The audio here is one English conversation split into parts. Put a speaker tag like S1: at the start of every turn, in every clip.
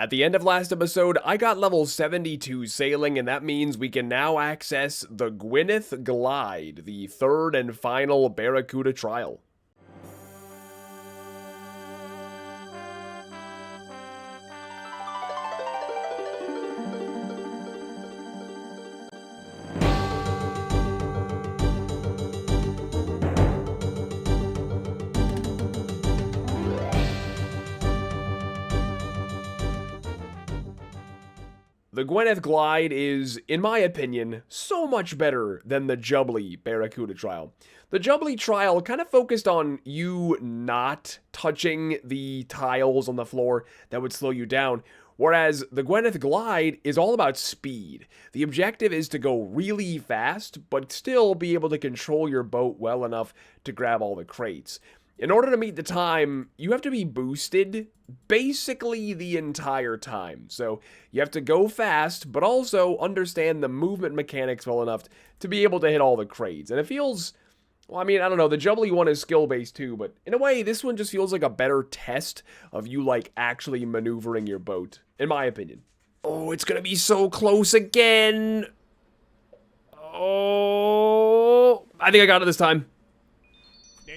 S1: At the end of last episode, I got level 72 sailing, and that means we can now access the Gwennneth Glide, the third and final Barracuda trial. The Gwennneth Glide is, in my opinion, so much better than the Jubbly Barracuda trial. The Jubbly trial kind of focused on you not touching the tiles on the floor that would slow you down, whereas the Gwennneth Glide is all about speed. The objective is to go really fast, but still be able to control your boat well enough to grab all the crates. In order to meet the time, you have to be boosted basically the entire time. So you have to go fast, but also understand the movement mechanics well enough to be able to hit all the crates. And it feels, well, I mean, I don't know, the Jubbly one is skill-based too, but in a way, this one just feels like a better test of you, like, actually maneuvering your boat, in my opinion. Oh, it's gonna be so close again. Oh, I think I got it this time.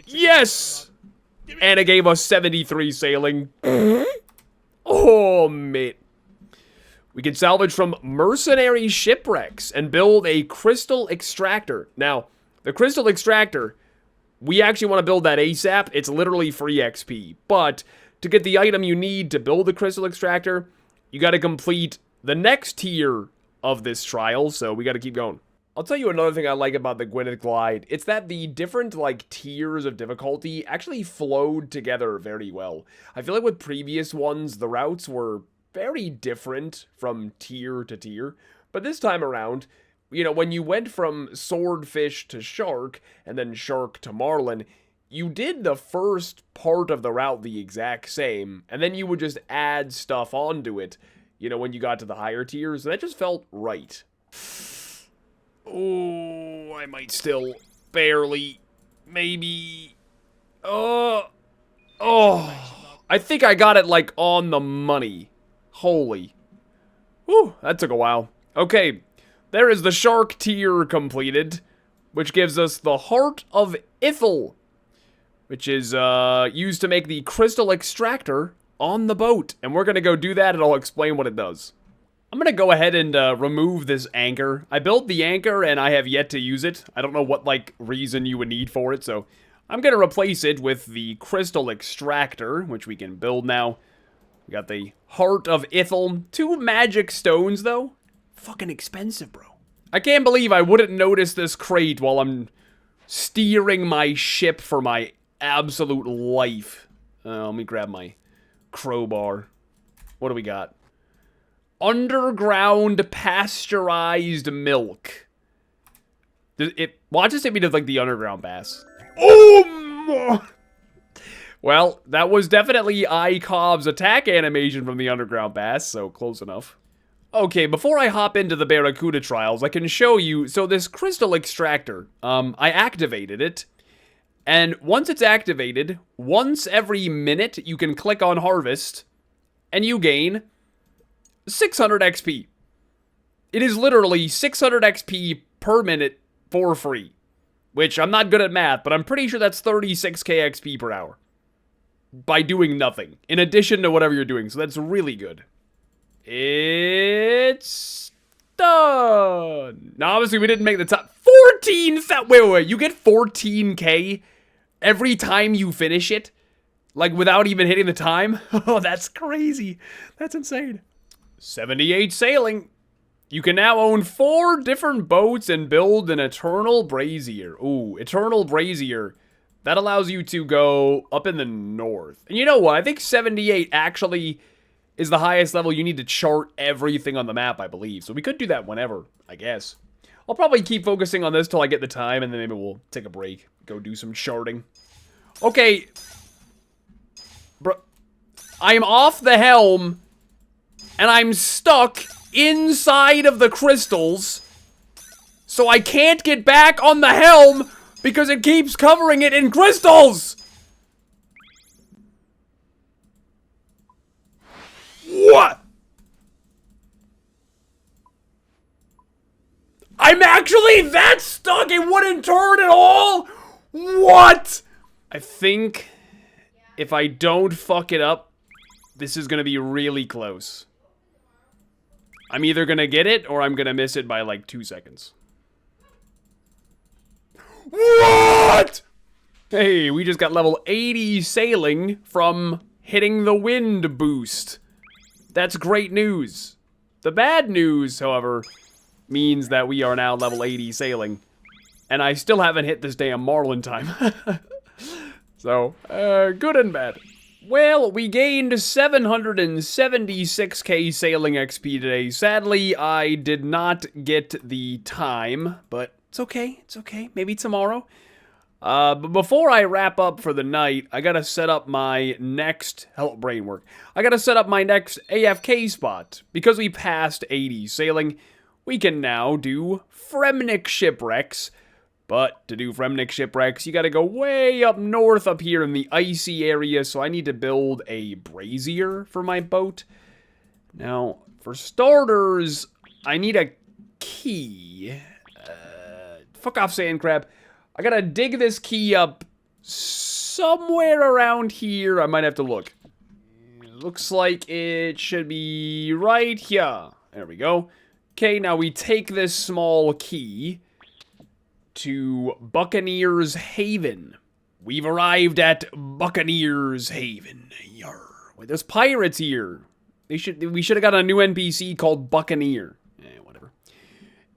S1: Yes! And it gave us 73 sailing. Oh, mate. We can salvage from mercenary shipwrecks and build a crystal extractor. Now, the crystal extractor, we actually want to build that ASAP. It's literally free XP. But to get the item you need to build the crystal extractor, you got to complete the next tier of this trial. So we got to keep going. I'll tell you another thing I like about the Gwennneth Glide. It's that the different, like, tiers of difficulty actually flowed together very well. I feel like with previous ones, the routes were very different from tier to tier. But this time around, you know, when you went from swordfish to shark, and then shark to marlin, you did the first part of the route the exact same, and then you would just add stuff onto it, you know, when you got to the higher tiers. And that just felt right. Oh, I might still barely, maybe. Oh, I think I got it like on the money. Holy. Whew, that took a while. Okay, there is the shark tier completed, which gives us the Heart of Ithel, which is used to make the crystal extractor on the boat. And we're going to go do that, and I'll explain what it does. I'm going to go ahead and remove this anchor. I built the anchor and I have yet to use it. I don't know what, like, reason you would need for it, so I'm going to replace it with the crystal extractor, which we can build now. We got the Heart of Ithel. 2 magic stones, though. Fucking expensive, bro. I can't believe I wouldn't notice this crate while I'm steering my ship for my absolute life. Let me grab my crowbar. What do we got? Underground pasteurized milk. Watch this take me to, like, the underground bass. Oh! Well, that was definitely iCob's attack animation from the underground bass, so close enough. Okay, before I hop into the Barracuda trials, I can show you, so this crystal extractor, I activated it, and once it's activated, once every minute you can click on harvest, and you gain 600 XP. It is literally 600 XP per minute for free. Which, I'm not good at math, but I'm pretty sure that's 36k XP per hour. By doing nothing. In addition to whatever you're doing. So that's really good. It's done. Now, obviously, we didn't make the top. 14,000. Wait. You get 14k every time you finish it? Like, without even hitting the time? Oh, that's crazy. That's insane. 78 sailing. You can now own 4 different boats and build an eternal brazier. Ooh, eternal brazier. That allows you to go up in the north. And you know what? I think 78 actually is the highest level you need to chart everything on the map, I believe. So we could do that whenever, I guess. I'll probably keep focusing on this till I get the time, and then maybe we'll take a break. Go do some charting. Okay. Bro, I'm off the helm. And I'm stuck inside of the crystals, so I can't get back on the helm because it keeps covering it in crystals! What? I'm actually that stuck. It wouldn't turn at all. What? I think if I don't fuck it up, this is gonna be really close. I'm either gonna get it or I'm gonna miss it by like 2 seconds. What? Hey, we just got level 80 sailing from hitting the wind boost. That's great news. The bad news, however, means that we are now level 80 sailing. And I still haven't hit this damn Marlin time. So, good and bad. Well, we gained 776k sailing XP today. Sadly, I did not get the time, but it's okay, it's okay. Maybe tomorrow. But before I wrap up for the night, I gotta set up my next, help brain work. I gotta set up my next AFK spot. Because we passed 80 sailing, we can now do Fremnik shipwrecks. But to do Fremnik shipwrecks, you gotta go way up north up here in the icy area, so I need to build a brazier for my boat. Now, for starters, I need a key. Fuck off, sand crab. I gotta dig this key up somewhere around here. I might have to look. Looks like it should be right here. There we go. Okay, now we take this small key to Buccaneers Haven. We've arrived at Buccaneers Haven. Yarr. Wait, there's pirates here. We should have got a new NPC called Buccaneer. Whatever.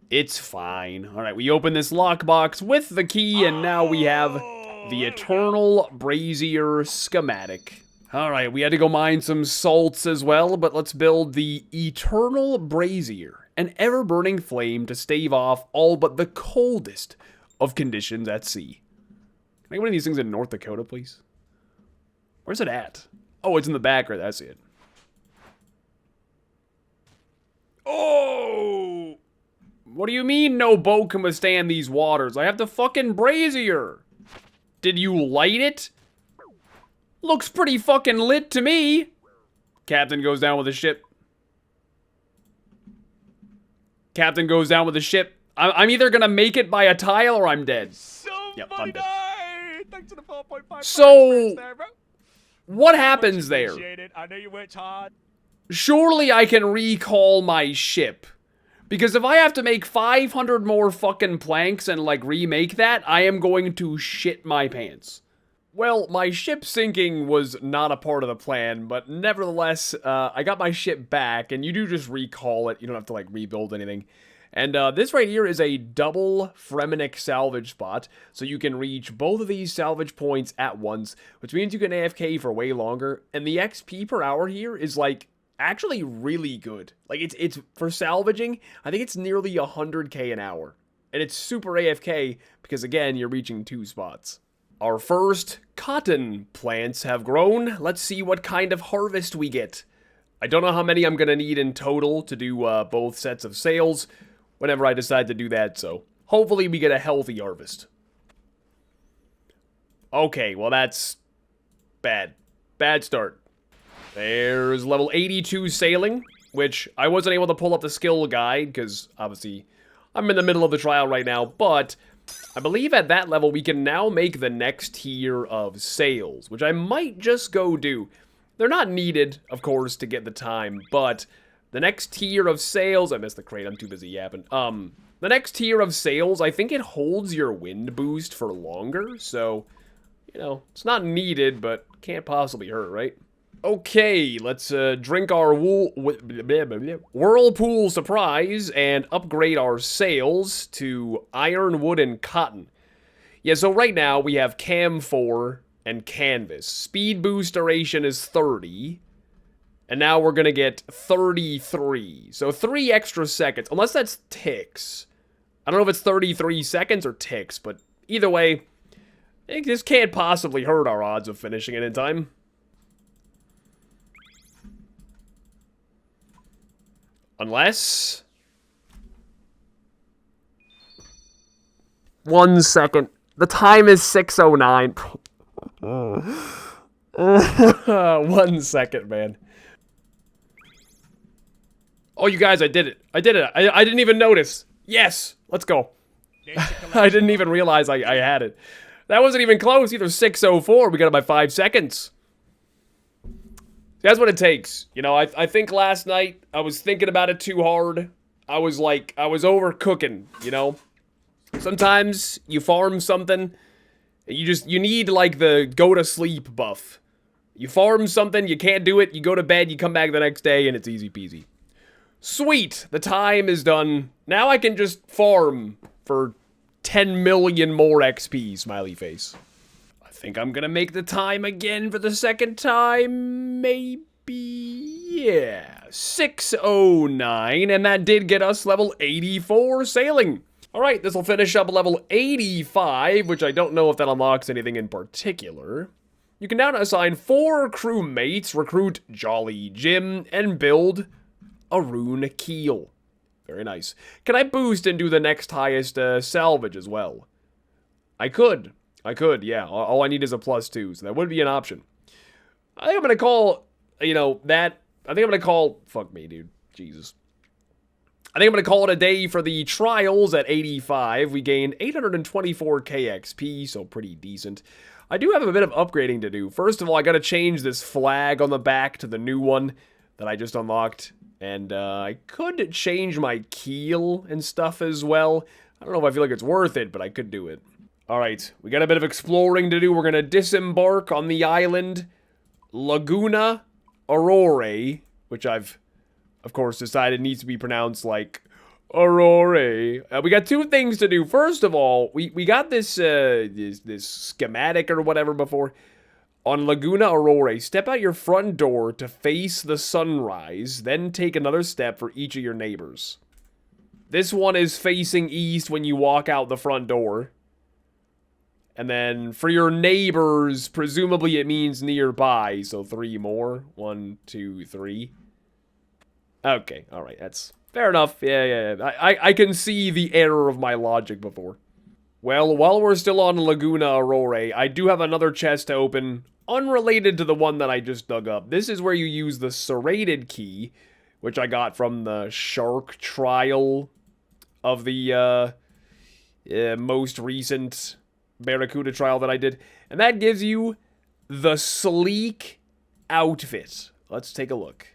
S1: It's fine. Alright, we open this lockbox with the key, and now we have the Eternal Brazier schematic. Alright, we had to go mine some salts as well, but let's build the Eternal Brazier. An ever-burning flame to stave off all but the coldest of conditions at sea. Can I get one of these things in North Dakota, please? Where's it at? Oh, it's in the back, right? That's it. Oh! What do you mean no boat can withstand these waters? I have the fucking brazier. Did you light it? Looks pretty fucking lit to me. Captain goes down with the ship. Captain goes down with the ship. I'm either gonna make it by a tile or I'm dead. Yep, I'm dead.
S2: Thanks to the 4.5
S1: so,
S2: there, bro.
S1: What happens there?
S2: I know you worked hard.
S1: Surely I can recall my ship. Because if I have to make 500 more fucking planks and, like, remake that, I am going to shit my pants. Well, my ship sinking was not a part of the plan, but nevertheless, I got my ship back, and you do just recall it. You don't have to, like, rebuild anything. And this right here is a double Fremnik salvage spot, so you can reach both of these salvage points at once, which means you can AFK for way longer, and the XP per hour here is, like, actually really good. Like, it's for salvaging, I think it's nearly 100k an hour. And it's super AFK, because again, you're reaching 2 spots. Our first cotton plants have grown. Let's see what kind of harvest we get. I don't know how many I'm gonna need in total to do both sets of sails whenever I decide to do that, so hopefully we get a healthy harvest. Okay, well that's bad. Bad start. There's level 82 sailing, which I wasn't able to pull up the skill guide because obviously I'm in the middle of the trial right now, but I believe at that level we can now make the next tier of sails, which I might just go do. They're not needed, of course, to get the time, but the next tier of sails, I missed the crate, I'm too busy yapping. The next tier of sails, I think it holds your wind boost for longer, so, you know, it's not needed, but can't possibly hurt, right? Okay, let's drink our whirlpool surprise and upgrade our sails to iron, wood, and cotton. Yeah, so right now we have cam 4 and canvas. Speed boost duration is 30. And now we're gonna get 33. So 3 extra seconds, unless that's ticks. I don't know if it's 33 seconds or ticks, but either way, I think this can't possibly hurt our odds of finishing it in time. Unless... 1 second. The time is 6:09. 1 second, man. Oh, you guys, I did it. I did it. I didn't even notice. Yes! Let's go.
S2: Data collection
S1: I didn't even realize I had it. That wasn't even close, either 6:04. We got it by 5 seconds. That's what it takes. You know, I think last night I was thinking about it too hard. I was overcooking, you know? Sometimes you farm something, you need like the go to sleep buff. You farm something, you can't do it, you go to bed, you come back the next day, and it's easy peasy. Sweet, the time is done. Now I can just farm for 10 million more XP, smiley face. I think I'm gonna make the time again for the second time, maybe, yeah. 6:09, and that did get us level 84 sailing. Alright, this will finish up level 85, which I don't know if that unlocks anything in particular. You can now assign 4 crewmates, recruit Jolly Jim, and build a rune keel. Very nice. Can I boost and do the next highest salvage as well? I could, yeah. All I need is a +2, so that would be an option. I think I'm gonna call, you know, that, I think I'm gonna call, fuck me, dude, Jesus. I think I'm gonna call it a day for the trials at 85. We gained 824 KXP, so pretty decent. I do have a bit of upgrading to do. First of all, I gotta change this flag on the back to the new one that I just unlocked. And I could change my keel and stuff as well. I don't know if I feel like it's worth it, but I could do it. Alright, we got a bit of exploring to do. We're gonna disembark on the island Laguna Aurorae, which I've, of course, decided needs to be pronounced like Aurorae. We got 2 things to do. First of all, we got this schematic or whatever before. On Laguna Aurorae, step out your front door to face the sunrise, then take another step for each of your neighbors. This one is facing east when you walk out the front door. And then for your neighbors, presumably it means nearby, so 3 more. 1, 2, 3. Okay, alright, that's fair enough. Yeah. I can see the error of my logic before. Well, while we're still on Laguna Aurorae, I do have another chest to open, unrelated to the one that I just dug up. This is where you use the serrated key, which I got from the shark trial of the most recent Barracuda trial that I did. And that gives you the sleek outfit. Let's take a look.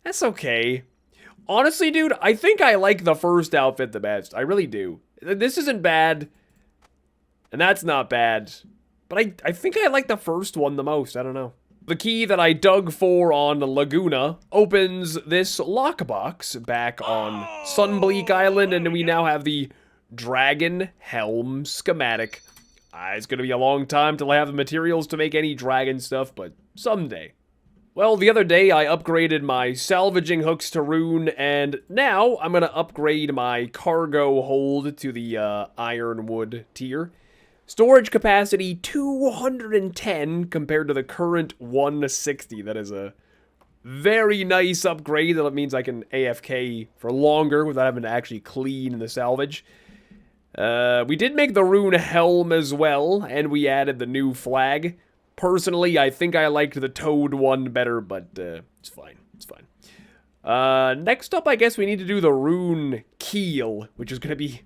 S1: That's okay. Honestly, dude, I think I like the first outfit the best. I really do. This isn't bad, and that's not bad. But I think I like the first one the most. I don't know. The key that I dug for on Laguna opens this lockbox back on Sunbleak Island, and we now have the dragon helm schematic. It's going to be a long time till I have the materials to make any dragon stuff, but someday. Well, the other day I upgraded my salvaging hooks to rune, and now I'm going to upgrade my cargo hold to the ironwood tier. Storage capacity 210 compared to the current 160. That is a very nice upgrade. That means I can AFK for longer without having to actually clean the salvage. We did make the rune helm as well, and we added the new flag. Personally, I think I liked the toad one better, but it's fine. It's fine. Next up, I guess we need to do the rune keel, which is going to be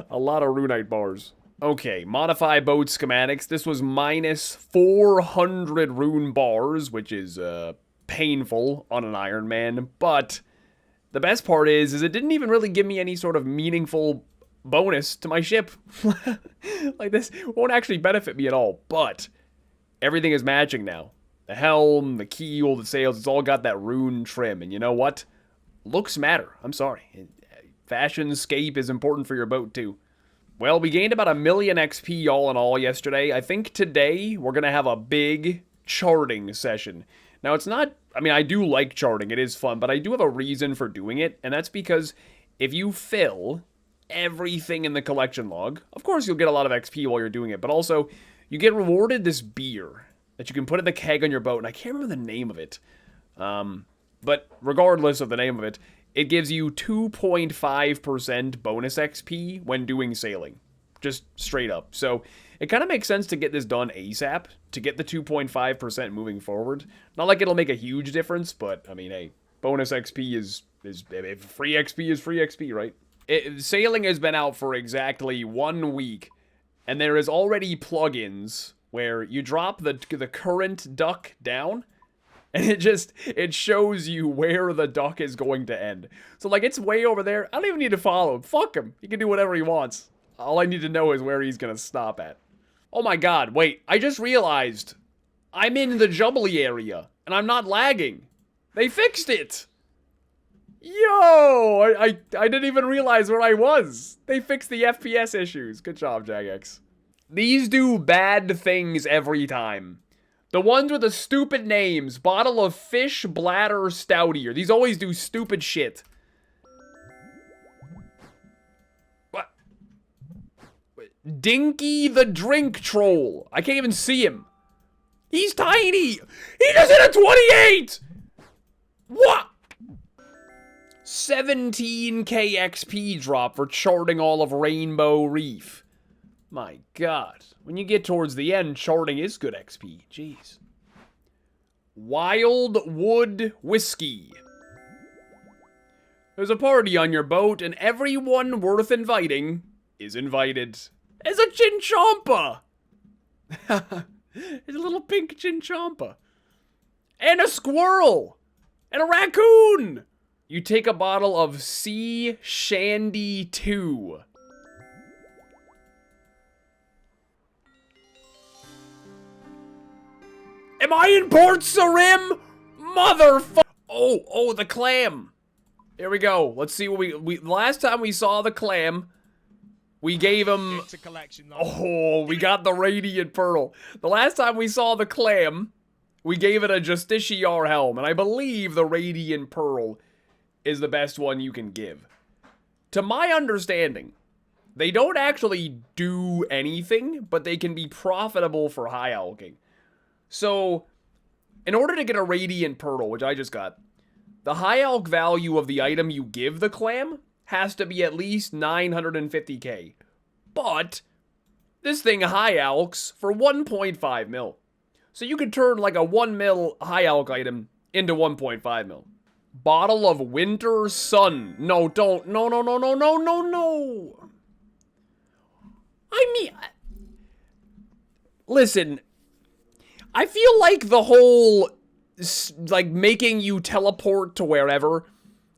S1: a lot of runite bars. Okay, modify boat schematics. This was minus 400 rune bars, which is painful on an Iron Man, but the best part is it didn't even really give me any sort of meaningful bonus to my ship. Like, this won't actually benefit me at all, but everything is matching now. The helm, the keel, the sails, it's all got that rune trim, and you know what? Looks matter. I'm sorry. Fashioncape is important for your boat, too. Well, we gained about 1 million XP all in all yesterday. I think today we're going to have a big charting session. Now, it's not, I mean, I do like charting. It is fun, but I do have a reason for doing it, and that's because if you fill everything in the collection log, of course you'll get a lot of XP while you're doing it, but also you get rewarded this beer that you can put in the keg on your boat, and I can't remember the name of it. But regardless of the name of it, it gives you 2.5% bonus XP when doing sailing. Just straight up. So It kind of makes sense to get this done ASAP, to get the 2.5% moving forward. Not like it'll make a huge difference, but, I mean, hey, bonus XP is free XP is free XP, right? Sailing has been out for exactly 1 week, and there is already plugins where you drop the current duck down, and it shows you where the duck is going to end. So, like, it's way over there. I don't even need to follow him. Fuck him. He can do whatever he wants. All I need to know is where he's gonna stop at. Oh my god, wait. I just realized I'm in the Jubilee area, and I'm not lagging. They fixed it! Yo! I didn't even realize where I was. They fixed the FPS issues. Good job, Jagex. These do bad things every time. The ones with the stupid names. Bottle of fish bladder stoutier. These always do stupid shit. What? Dinky the drink troll. I can't even see him. He's tiny. He just hit a 28! What? 17k XP drop for charting all of Rainbow Reef. My god. When you get towards the end, charting is good XP. Jeez. Wildwood Whiskey. There's a party on your boat, and everyone worth inviting is invited. There's a chinchompa! There's a little pink chinchompa. And a squirrel! And a raccoon! You take a bottle of Sea Shandy 2. Am I in Port Sarim? Motherfucker! Oh, the clam. Here we go. Let's see what we last time we saw the clam, we gave him...
S2: It's a collection, though.
S1: Oh, we got the Radiant Pearl. The last time we saw the clam, we gave it a Justiciar helm, and I believe the Radiant Pearl is the best one you can give. To my understanding, they don't actually do anything, but they can be profitable for high alching. So, in order to get a Radiant Pearl, which I just got, the high alch value of the item you give the clam has to be at least 950k. But, this thing high alchs for 1.5 mil. So you could turn like a 1 mil high alch item into 1.5 mil. Bottle of Winter Sun. No, don't. No. I mean, listen, I feel like the whole, like, making you teleport to wherever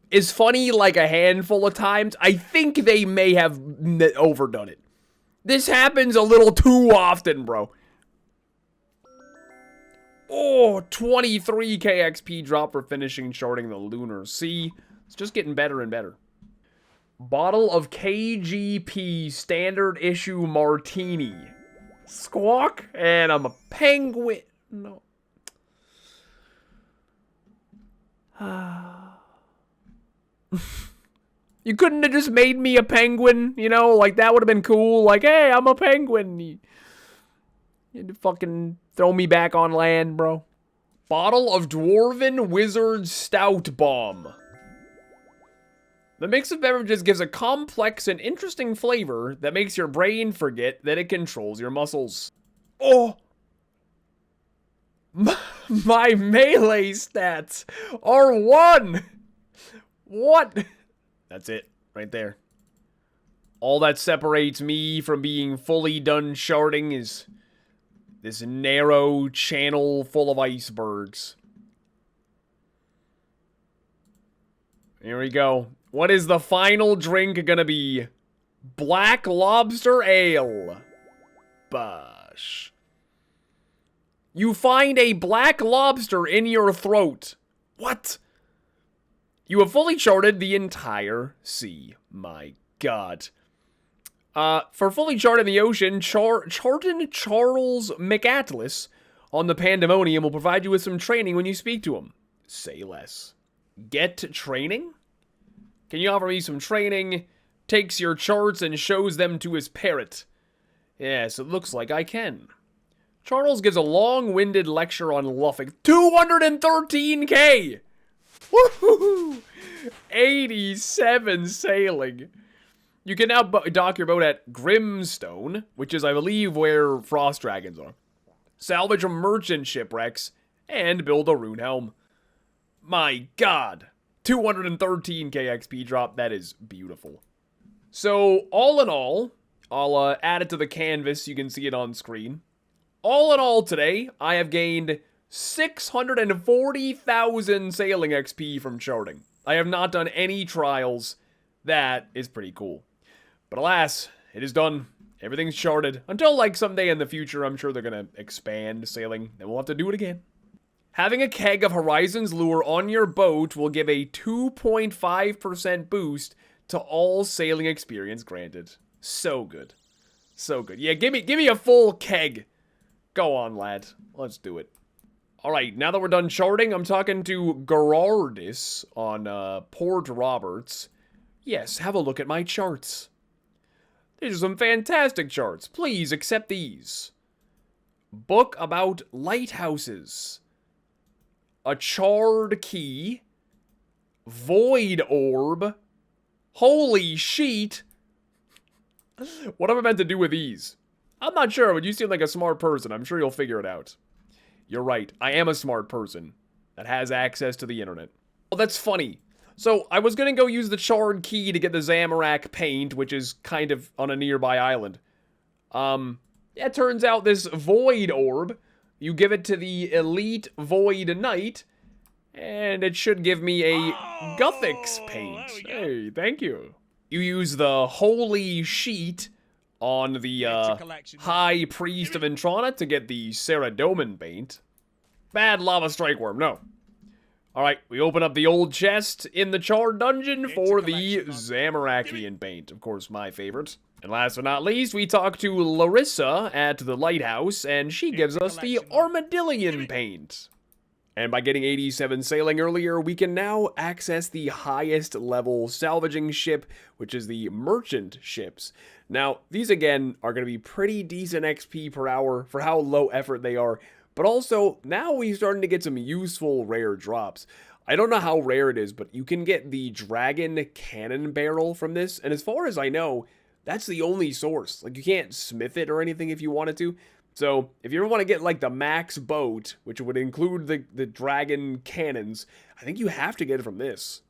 S1: is funny like a handful of times. I think they may have overdone it. This happens a little too often, bro. Oh, 23k XP drop for finishing charting the Lunar Sea. It's just getting better and better. Bottle of KGP Standard Issue Martini. Squawk, and I'm a penguin. No. You couldn't have just made me a penguin, you know? Like, that would have been cool. Like, hey, I'm a penguin. You had to fucking throw me back on land, bro. Bottle of Dwarven Wizard Stout Bomb. The mix of beverages gives a complex and interesting flavor that makes your brain forget that it controls your muscles. Oh! My melee stats are 1! What? That's it, right there. All that separates me from being fully done sharding is this narrow channel full of icebergs. Here we go. What is the final drink gonna be? Black Lobster Ale. Bosh. You find a black lobster in your throat. What? You have fully charted the entire sea. My god. For fully charting the ocean, Charlton Charles McAtlas on the Pandemonium will provide you with some training when you speak to him. Say less. Get training? Can you offer me some training? Takes your charts and shows them to his parrot. Yes, it looks like I can. Charles gives a long-winded lecture on luffing. 213k! Woohoo! 87 sailing. You can now dock your boat at Grimstone, which is, I believe, where frost dragons are. Salvage from merchant shipwrecks, and build a rune helm. My god. 213k XP drop. That is beautiful. So, all in all, I'll add it to the canvas. You can see it on screen. All in all today, I have gained 640,000 sailing XP from charting. I have not done any trials. That is pretty cool. But alas, it is done. Everything's charted. Until, like, someday in the future, I'm sure they're gonna expand sailing. Then we'll have to do it again. Having a keg of Horizon's lure on your boat will give a 2.5% boost to all sailing experience granted. So good. So good. Yeah, give me a full keg. Go on, lad. Let's do it. Alright, now that we're done charting, I'm talking to Gerardus on Port Roberts. Yes, have a look at my charts. These are some fantastic charts. Please accept these. Book about lighthouses. A charred key. Void orb. Holy sheet. What am I meant to do with these? I'm not sure, but you seem like a smart person. I'm sure you'll figure it out. You're right. I am a smart person that has access to the internet. Well, that's funny. So, I was gonna go use the charred key to get the Zamorak paint, which is kind of on a nearby island. It turns out this Void Orb, you give it to the Elite Void Knight, and it should give me a Guthix paint. Hey, thank you. You use the Holy Sheet on the High Priest of Intrana to get the Ceradomin paint. Bad Lava Strike Worm, no. Alright, we open up the old chest in the Charred Dungeon for the Zamorakian paint. Of course, my favorite. And last but not least, we talk to Larissa at the lighthouse, and she gives us the Armadillion paint. And by getting 87 sailing earlier, we can now access the highest level salvaging ship, which is the merchant ships. Now, these again are going to be pretty decent XP per hour for how low effort they are. But also, now we're starting to get some useful rare drops. I don't know how rare it is, but you can get the Dragon Cannon Barrel from this. And as far as I know, that's the only source. Like, you can't smith it or anything if you wanted to. So, if you ever want to get, like, the max boat, which would include the Dragon Cannons, I think you have to get it from this.